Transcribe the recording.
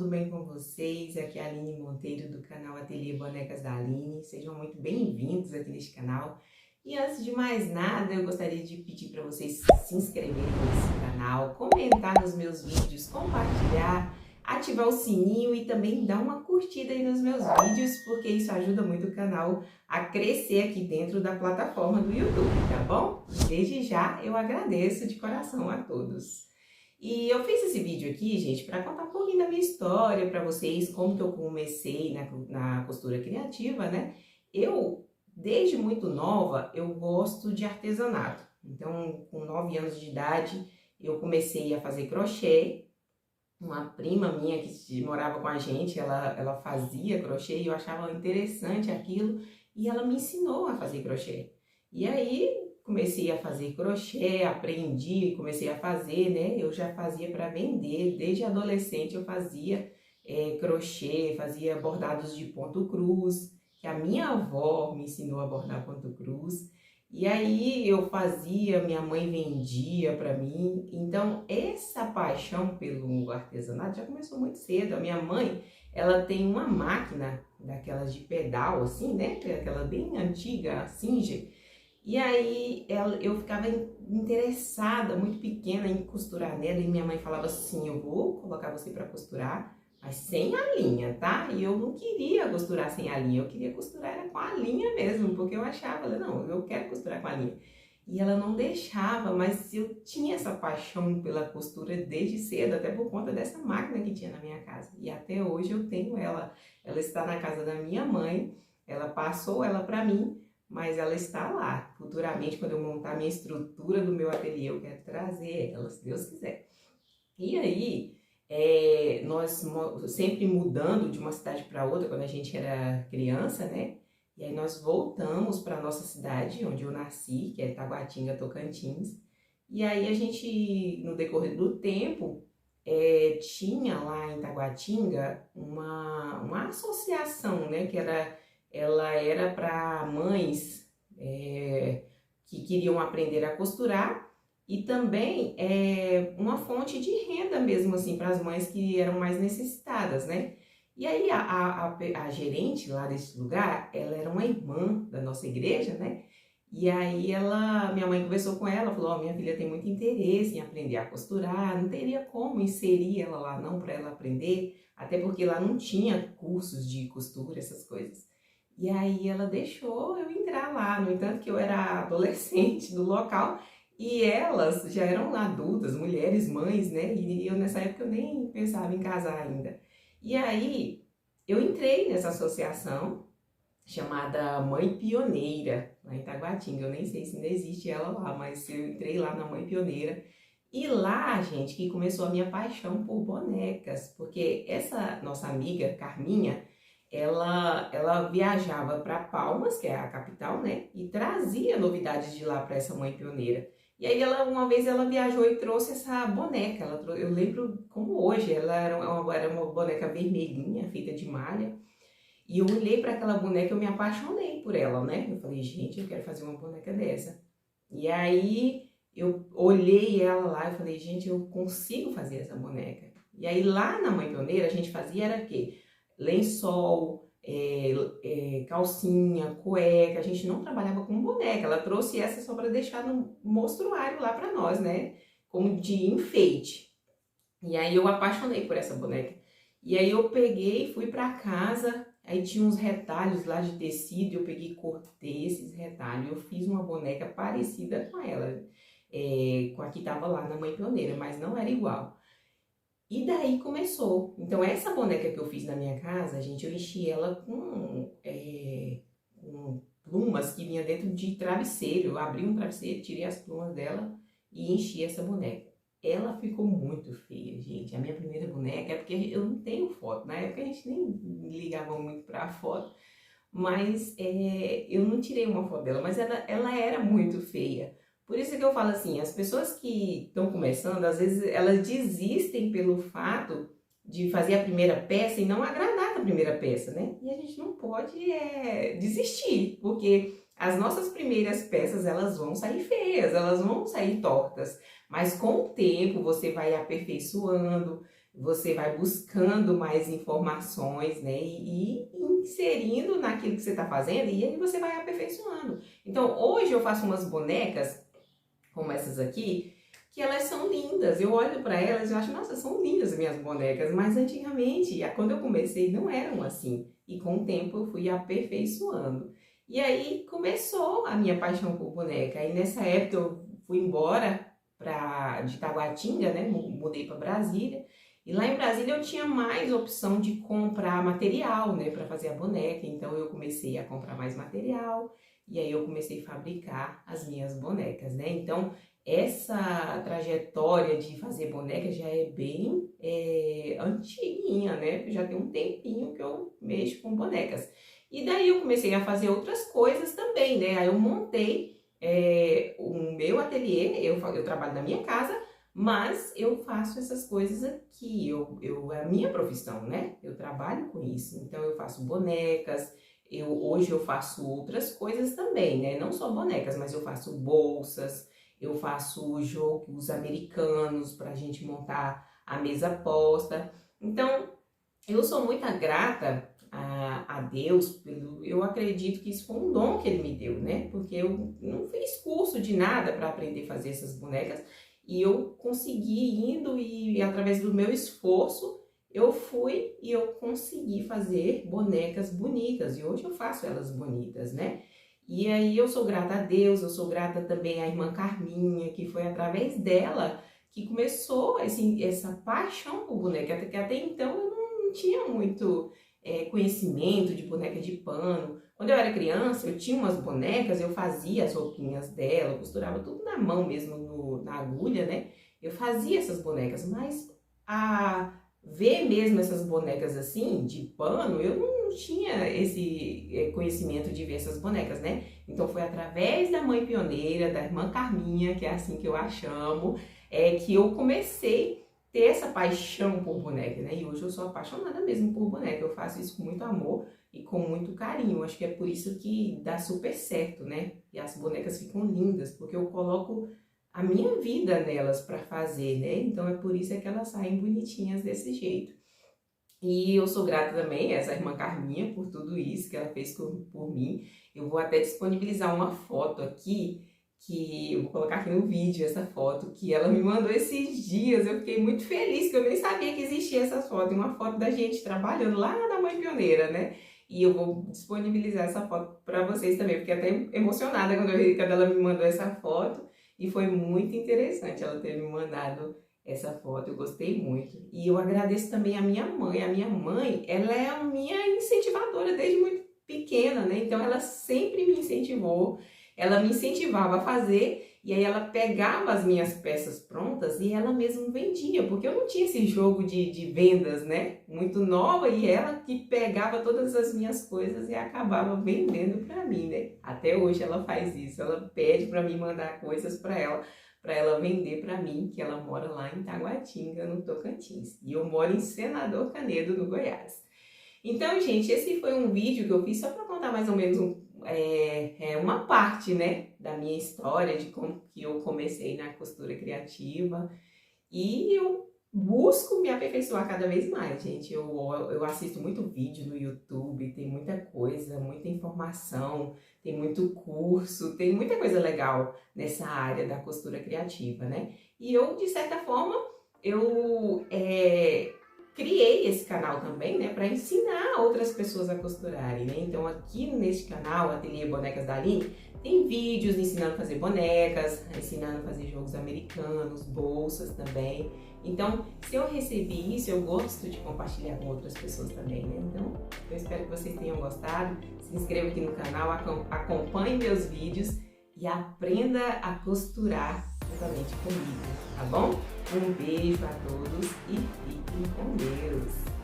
tudo bem com vocês? Aqui é a Aline Monteiro do canal Ateliê Bonecas da Aline. Sejam muito bem-vindos aqui neste canal. E antes de mais nada, eu gostaria de pedir para vocês se inscreverem nesse canal, comentar nos meus vídeos, compartilhar, ativar o sininho e também dar uma curtida aí nos meus vídeos, porque isso ajuda muito o canal a crescer aqui dentro da plataforma do YouTube, tá bom? Desde já eu agradeço de coração a todos. E eu fiz esse vídeo aqui, gente, para contar um pouquinho da minha história para vocês, como que eu comecei na costura criativa, né? Desde muito nova, eu gosto de artesanato. Então, com 9 anos de idade, eu comecei a fazer crochê. Uma prima minha que morava com a gente, ela fazia crochê e eu achava interessante aquilo. E ela me ensinou a fazer crochê. E aí, comecei a fazer crochê, aprendi, comecei a fazer, né? Eu já fazia para vender, desde adolescente eu fazia crochê, fazia bordados de ponto cruz, que a minha avó me ensinou a bordar ponto cruz. E aí eu fazia, minha mãe vendia para mim. Então essa paixão pelo artesanato já começou muito cedo. A minha mãe, ela tem uma máquina daquelas de pedal assim, né? Aquela bem antiga, Singer. E aí eu ficava interessada, muito pequena, em costurar nela, e minha mãe falava assim, eu vou colocar você para costurar, mas sem a linha, tá? E eu não queria costurar sem a linha, eu queria costurar era com a linha mesmo, porque eu achava, não, eu quero costurar com a linha. E ela não deixava, mas eu tinha essa paixão pela costura desde cedo, até por conta dessa máquina que tinha na minha casa. E até hoje eu tenho ela, ela está na casa da minha mãe, ela passou ela para mim, mas ela está lá. Futuramente, quando eu montar a minha estrutura do meu ateliê, eu quero trazer ela, se Deus quiser. E aí, nós sempre mudando de uma cidade para outra, quando a gente era criança, né? E aí nós voltamos para a nossa cidade, onde eu nasci, que é Taguatinga, Tocantins. E aí a gente, no decorrer do tempo, tinha lá em Taguatinga uma associação, né? Ela era para mães que queriam aprender a costurar e também uma fonte de renda mesmo, assim, para as mães que eram mais necessitadas, né? E aí a gerente lá desse lugar, ela era uma irmã da nossa igreja, né? E aí minha mãe conversou com ela, falou, minha filha tem muito interesse em aprender a costurar, não teria como inserir ela lá não para ela aprender, até porque lá não tinha cursos de costura, essas coisas. E aí ela deixou eu entrar lá, no entanto que eu era adolescente do local e elas já eram adultas, mulheres, mães, né? E eu nessa época eu nem pensava em casar ainda. E aí eu entrei nessa associação chamada Mãe Pioneira, lá em Taguatinga. Eu nem sei se ainda existe ela lá, mas eu entrei lá na Mãe Pioneira. E lá, gente, que começou a minha paixão por bonecas, porque essa nossa amiga, Carminha, ela viajava para Palmas, que é a capital, né? E trazia novidades de lá para essa Mãe Pioneira. E aí uma vez ela viajou e trouxe essa boneca. Eu lembro como hoje, ela era uma boneca vermelhinha, feita de malha. E eu olhei para aquela boneca e eu me apaixonei por ela, né? Eu falei, gente, eu quero fazer uma boneca dessa. E aí eu olhei ela lá e falei, gente, eu consigo fazer essa boneca. E aí lá na Mãe Pioneira a gente fazia era o quê? Lençol, calcinha, cueca, a gente não trabalhava com boneca, ela trouxe essa só para deixar no mostruário lá para nós, né, como de enfeite. E aí eu apaixonei por essa boneca. E aí eu peguei, fui para casa, aí tinha uns retalhos lá de tecido, eu peguei e cortei esses retalhos, eu fiz uma boneca parecida com ela, com a que tava lá na Mãe Pioneira, mas não era igual. E daí começou. Então essa boneca que eu fiz na minha casa, gente, eu enchi ela com plumas que vinha dentro de travesseiro. Eu abri um travesseiro, tirei as plumas dela e enchi essa boneca. Ela ficou muito feia, gente. A minha primeira boneca, é porque eu não tenho foto. Na época a gente nem ligava muito pra foto. Mas eu não tirei uma foto dela, mas ela era muito feia. Por isso que eu falo assim, as pessoas que estão começando, às vezes elas desistem pelo fato de fazer a primeira peça e não agradar a primeira peça, né? E a gente não pode desistir, porque as nossas primeiras peças, elas vão sair feias, elas vão sair tortas, mas com o tempo você vai aperfeiçoando, você vai buscando mais informações, né, e inserindo naquilo que você está fazendo, e aí você vai aperfeiçoando. Então, hoje eu faço umas bonecas, como essas aqui, que elas são lindas. Eu olho para elas e acho, nossa, são lindas as minhas bonecas, mas antigamente, quando eu comecei, não eram assim. E com o tempo eu fui aperfeiçoando. E aí começou a minha paixão por boneca. E nessa época eu fui embora de Taguatinga, né? Mudei para Brasília. E lá em Brasília eu tinha mais opção de comprar material, né, para fazer a boneca. Então eu comecei a comprar mais material e aí eu comecei a fabricar as minhas bonecas, né? Então essa trajetória de fazer boneca já é bem antiguinha, né? Já tem um tempinho que eu mexo com bonecas. E daí eu comecei a fazer outras coisas também, né? Aí eu montei o meu ateliê, eu trabalho na minha casa, mas eu faço essas coisas aqui, é a minha profissão, né? Eu trabalho com isso, então eu faço bonecas, hoje eu faço outras coisas também, né? Não só bonecas, mas eu faço bolsas, eu faço jogos americanos para a gente montar a mesa posta. Então, eu sou muito grata a Deus, eu acredito que isso foi um dom que Ele me deu, né? Porque eu não fiz curso de nada para aprender a fazer essas bonecas, e eu consegui indo e através do meu esforço eu fui e eu consegui fazer bonecas bonitas, e hoje eu faço elas bonitas, né? E aí eu sou grata a Deus, eu sou grata também à irmã Carminha, que foi através dela que começou essa paixão por boneca, porque até então eu não tinha muito conhecimento de boneca de pano. Quando eu era criança, eu tinha umas bonecas, eu fazia as roupinhas dela, eu costurava tudo na mão mesmo, na agulha, né? Eu fazia essas bonecas, mas a ver mesmo essas bonecas assim, de pano, eu não tinha esse conhecimento de ver essas bonecas, né? Então foi através da mãe pioneira, da irmã Carminha, que é assim que eu a chamo, que eu comecei a ter essa paixão por boneca, né? E hoje eu sou apaixonada mesmo por boneca, eu faço isso com muito amor e com muito carinho. Acho que é por isso que dá super certo, né? E as bonecas ficam lindas, porque eu coloco a minha vida nelas para fazer, né? Então é por isso que elas saem bonitinhas desse jeito. E eu sou grata também a essa irmã Carminha por tudo isso que ela fez por mim. Eu vou até disponibilizar uma foto aqui, que eu vou colocar aqui no vídeo essa foto, que ela me mandou esses dias. Eu fiquei muito feliz, que eu nem sabia que existia essa foto. Uma foto da gente trabalhando lá na Mãe Pioneira, né? E eu vou disponibilizar essa foto para vocês também. Fiquei até emocionada quando ela me mandou essa foto. E foi muito interessante ela ter me mandado essa foto, eu gostei muito. E eu agradeço também a minha mãe. A minha mãe, ela é a minha incentivadora desde muito pequena, né? Então ela sempre me incentivou, ela me incentivava a fazer, e aí ela pegava as minhas peças prontas e ela mesma vendia, porque eu não tinha esse jogo de vendas, né? Muito nova, e ela que pegava todas as minhas coisas e acabava vendendo para mim, né? Até hoje ela faz isso, ela pede para mim mandar coisas para ela vender para mim, que ela mora lá em Taguatinga, no Tocantins. E eu moro em Senador Canedo, no Goiás. Então, gente, esse foi um vídeo que eu fiz só para contar mais ou menos uma parte, né, da minha história, de como que eu comecei na costura criativa. E eu busco me aperfeiçoar cada vez mais, gente. Eu assisto muito vídeo no YouTube, tem muita coisa, muita informação, tem muito curso, tem muita coisa legal nessa área da costura criativa, né? E eu, de certa forma, eu criei esse canal também, né, para ensinar outras pessoas a costurarem, né? Então aqui neste canal, Ateliê Bonecas da Aline, tem vídeos ensinando a fazer bonecas, ensinando a fazer jogos americanos, bolsas também. Então, se eu recebi isso, eu gosto de compartilhar com outras pessoas também, né? Então, eu espero que vocês tenham gostado. Se inscreva aqui no canal, acompanhe meus vídeos e aprenda a costurar juntamente comigo, tá bom? Um beijo a todos e fiquem com Deus!